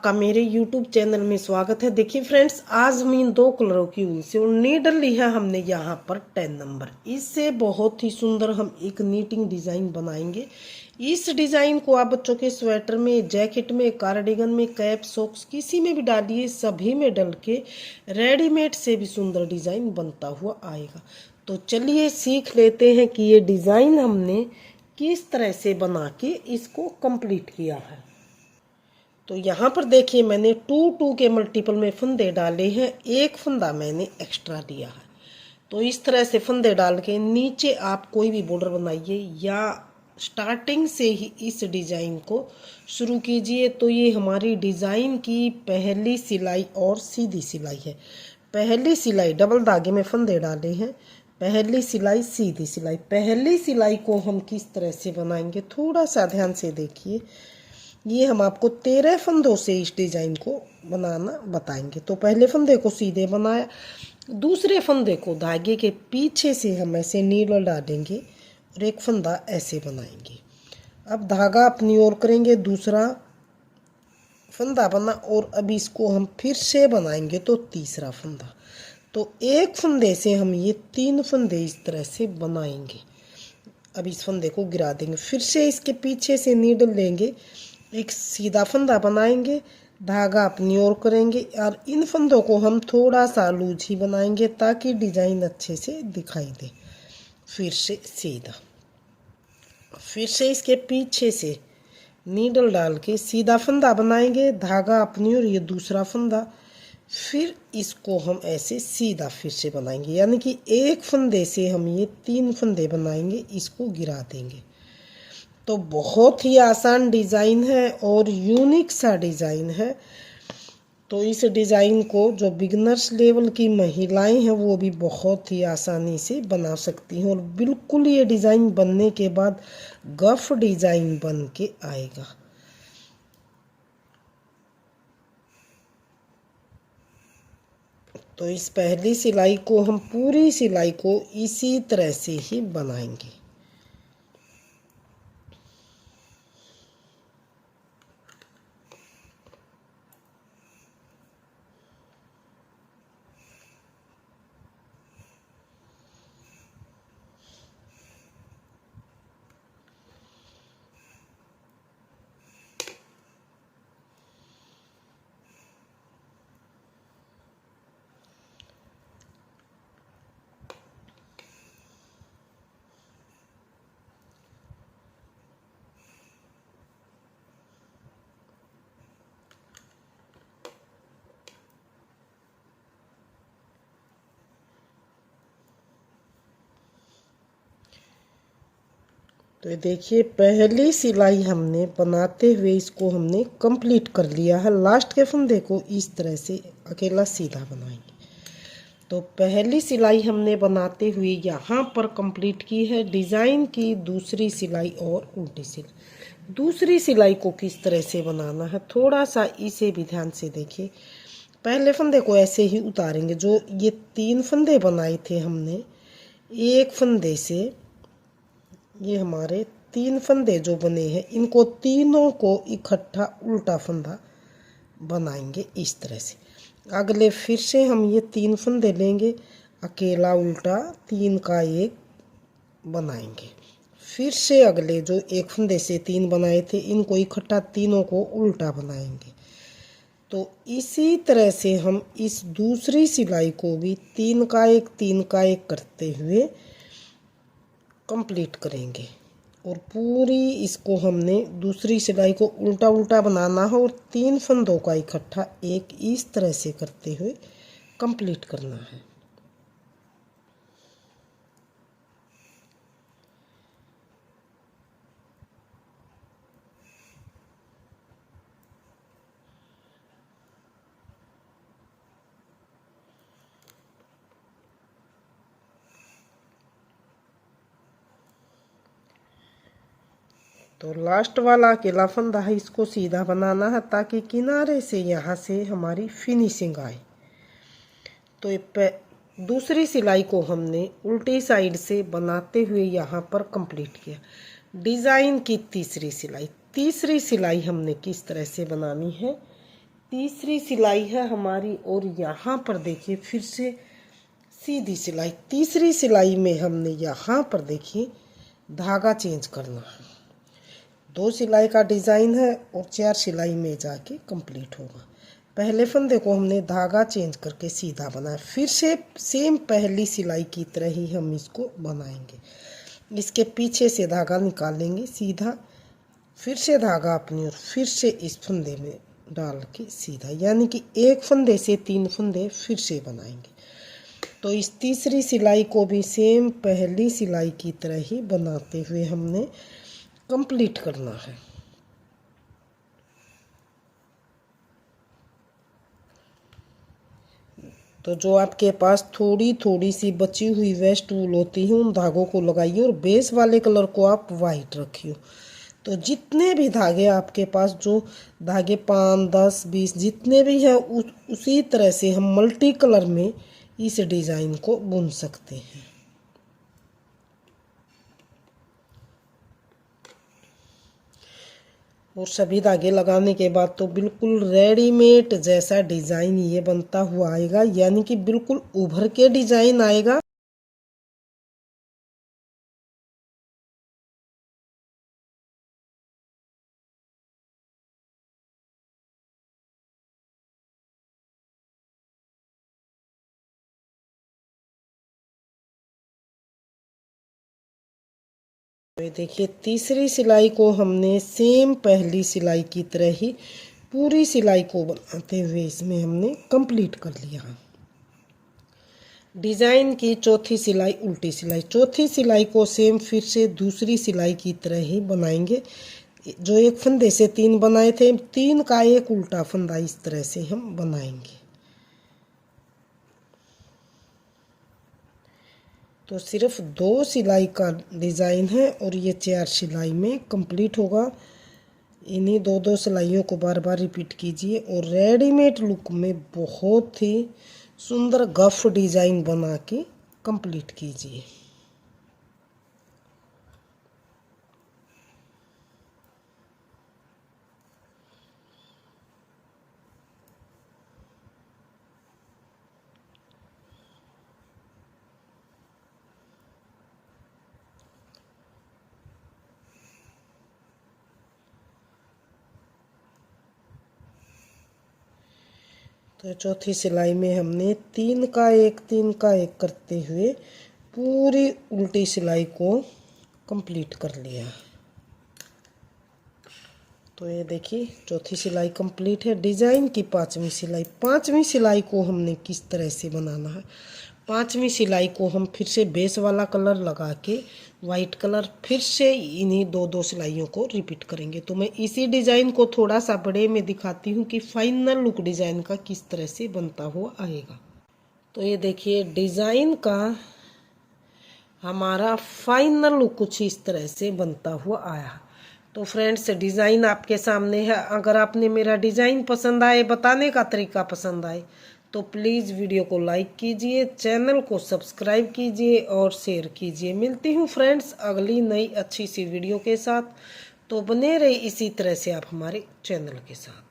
आपका मेरे YouTube channel में स्वागत है। देखिए फ्रेंड्स, आज हम इन दो कलरों की ऊन से और नीडल ली है हमने यहाँ पर 10 नंबर। इससे बहुत ही सुंदर हम एक नीटिंग डिजाइन बनाएंगे। इस डिजाइन को आप बच्चों के स्वेटर में, जैकेट में, कार्डिगन में, कैप, सॉक्स किसी में भी डालिए, सभी में डल के रेडीमेड से भी सुंदर डिजाइन बनता हुआ आएगा। तो चलिए सीख लेते हैं कि ये डिजाइन हमने किस तरह से बना के इसको कंप्लीट किया है। तो यहाँ पर देखिए मैंने 2 के मल्टीपल में फंदे डाले हैं, एक फंदा मैंने एक्स्ट्रा लिया है। तो इस तरह से फंदे डाल के नीचे आप कोई भी बॉर्डर बनाइए या स्टार्टिंग से ही इस डिज़ाइन को शुरू कीजिए। तो ये हमारी डिज़ाइन की पहली सिलाई और सीधी सिलाई है। पहली सिलाई डबल धागे में फंदे डाले हैं, पहली सिलाई सीधी सिलाई। पहली सिलाई को हम किस तरह से बनाएंगे थोड़ा सा ध्यान से देखिए। ये हम आपको 13 फंदों से इस डिजाइन को बनाना बताएंगे। तो पहले फंदे को सीधे बनाया, दूसरे फंदे को धागे के पीछे से हम ऐसे नीडल डालेंगे और एक फंदा ऐसे बनाएंगे। अब धागा अपनी ओर करेंगे, दूसरा फंदा बना और अब इसको हम फिर से बनाएंगे तो तीसरा फंदा। तो एक फंदे से हम ये 3 फंदे इस तरह से बनाएंगे। अब इस फंदे को गिरा देंगे, फिर से इसके पीछे से नीडल लेंगे, एक सीधा फंदा बनाएंगे, धागा अपनी ओर करेंगे और इन फंदों को हम थोड़ा सा लूज ही बनाएंगे ताकि डिजाइन अच्छे से दिखाई दे। फिर से सीधा, फिर से इसके पीछे से नीडल डाल के सीधा फंदा बनाएंगे, धागा अपनी ओर, ये दूसरा फंदा, फिर इसको हम ऐसे सीधा फिर से बनाएंगे। यानी कि एक फंदे से हम ये 3 फंदे बनाएंगे, इसको गिरा देंगे। तो बहुत ही आसान डिज़ाइन है और यूनिक सा डिज़ाइन है। तो इस डिज़ाइन को जो बिगनर्स लेवल की महिलाएं हैं वो भी बहुत ही आसानी से बना सकती हैं और बिल्कुल ये डिज़ाइन बनने के बाद गफ डिज़ाइन बन के आएगा। तो इस पहली सिलाई को हम पूरी सिलाई को इसी तरह से ही बनाएंगे। तो ये देखिए पहली सिलाई हमने बनाते हुए इसको हमने कंप्लीट कर लिया है। लास्ट के फंदे को इस तरह से अकेला सीधा बनाएंगे। तो पहली सिलाई हमने बनाते हुए यहाँ पर कंप्लीट की है। डिज़ाइन की दूसरी सिलाई और उल्टी सिलाई। दूसरी सिलाई को किस तरह से बनाना है थोड़ा सा इसे भी ध्यान से देखिए। पहले फंदे को ऐसे ही उतारेंगे, जो ये 3 फंदे बनाए थे हमने, एक फंदे से ये हमारे 3 फंदे जो बने हैं इनको तीनों को इकट्ठा उल्टा फंदा बनाएंगे इस तरह से। अगले फिर से हम ये 3 फंदे लेंगे, अकेला उल्टा 3 का 1 बनाएंगे। फिर से अगले जो एक फंदे से 3 बनाए थे इनको इकट्ठा तीनों को उल्टा बनाएंगे। तो इसी तरह से हम इस दूसरी सिलाई को भी 3 का 1 3 का 1 करते हुए कंप्लीट करेंगे। और पूरी इसको हमने दूसरी सिलाई को उल्टा उल्टा बनाना है और 3 फंदों का इकट्ठा एक इस तरह से करते हुए कंप्लीट करना है। तो लास्ट वाला अकेला फंदा है, इसको सीधा बनाना है ताकि किनारे से यहाँ से हमारी फिनिशिंग आए। तो ये दूसरी सिलाई को हमने उल्टी साइड से बनाते हुए यहाँ पर कंप्लीट किया। डिज़ाइन की तीसरी सिलाई हमने किस तरह से बनानी है तीसरी सिलाई है हमारी, और यहाँ पर देखिए फिर से सीधी सिलाई। तीसरी सिलाई में हमने यहाँ पर देखिए धागा चेंज करना है। 2 सिलाई का डिज़ाइन है और 4 सिलाई में जाके कंप्लीट होगा। पहले फंदे को हमने धागा चेंज करके सीधा बनाया, फिर से सेम पहली सिलाई की तरह ही हम इसको बनाएंगे। इसके पीछे से धागा निकालेंगे सीधा, फिर से धागा अपनी ओर, फिर से इस फंदे में डाल के सीधा, यानी कि एक फंदे से 3 फंदे फिर से बनाएंगे। तो इस तीसरी सिलाई को भी सेम पहली सिलाई की तरह ही बनाते हुए हमने कंप्लीट करना है। तो जो आपके पास थोड़ी थोड़ी सी बची हुई वेस्ट वूल होती है उन धागों को लगाइए, और बेस वाले कलर को आप वाइट रखिए। तो जितने भी धागे आपके पास, जो धागे 5, 10, 20 जितने भी हैं, उसी तरह से हम मल्टी कलर में इस डिज़ाइन को बुन सकते हैं। और सभी धागे लगाने के बाद तो बिल्कुल रेडीमेड जैसा डिज़ाइन ये बनता हुआ आएगा, यानी कि बिल्कुल उभर के डिज़ाइन आएगा। ये देखिए तीसरी सिलाई को हमने सेम पहली सिलाई की तरह ही पूरी सिलाई को बनाते हुए इसमें हमने कंप्लीट कर लिया। डिज़ाइन की चौथी सिलाई उल्टी सिलाई, चौथी सिलाई को सेम फिर से दूसरी सिलाई की तरह ही बनाएंगे। जो एक फंदे से 3 बनाए थे, 3 का एक उल्टा फंदा इस तरह से हम बनाएंगे। तो सिर्फ 2 सिलाई का डिज़ाइन है और ये 4 सिलाई में कंप्लीट होगा। इन्हीं 2-2 सिलाइयों को बार बार रिपीट कीजिए और रेडीमेड लुक में बहुत ही सुंदर गफ डिज़ाइन बना के कंप्लीट कीजिए। तो चौथी सिलाई में हमने 3 का 1 3 का 1 करते हुए पूरी उल्टी सिलाई को कंप्लीट कर लिया। तो ये देखिए चौथी सिलाई कंप्लीट है। डिज़ाइन की 5वीं सिलाई, 5वीं सिलाई को हमने किस तरह से बनाना है। 5वीं सिलाई को हम फिर से बेस वाला कलर लगा के वाइट कलर फिर से इन्हीं 2-2 सिलाइयों को रिपीट करेंगे। तो मैं इसी डिज़ाइन को थोड़ा सा बड़े में दिखाती हूँ कि फाइनल लुक डिज़ाइन का किस तरह से बनता हुआ आएगा। तो ये देखिए डिज़ाइन का हमारा फाइनल लुक कुछ इस तरह से बनता हुआ आया। तो फ्रेंड्स डिज़ाइन आपके सामने है। अगर आपने मेरा डिज़ाइन पसंद आए, बताने का तरीका पसंद आए, तो प्लीज़ वीडियो को लाइक कीजिए, चैनल को सब्सक्राइब कीजिए और शेयर कीजिए। मिलती हूँ फ्रेंड्स अगली नई अच्छी सी वीडियो के साथ। तो बने रहे इसी तरह से आप हमारे चैनल के साथ।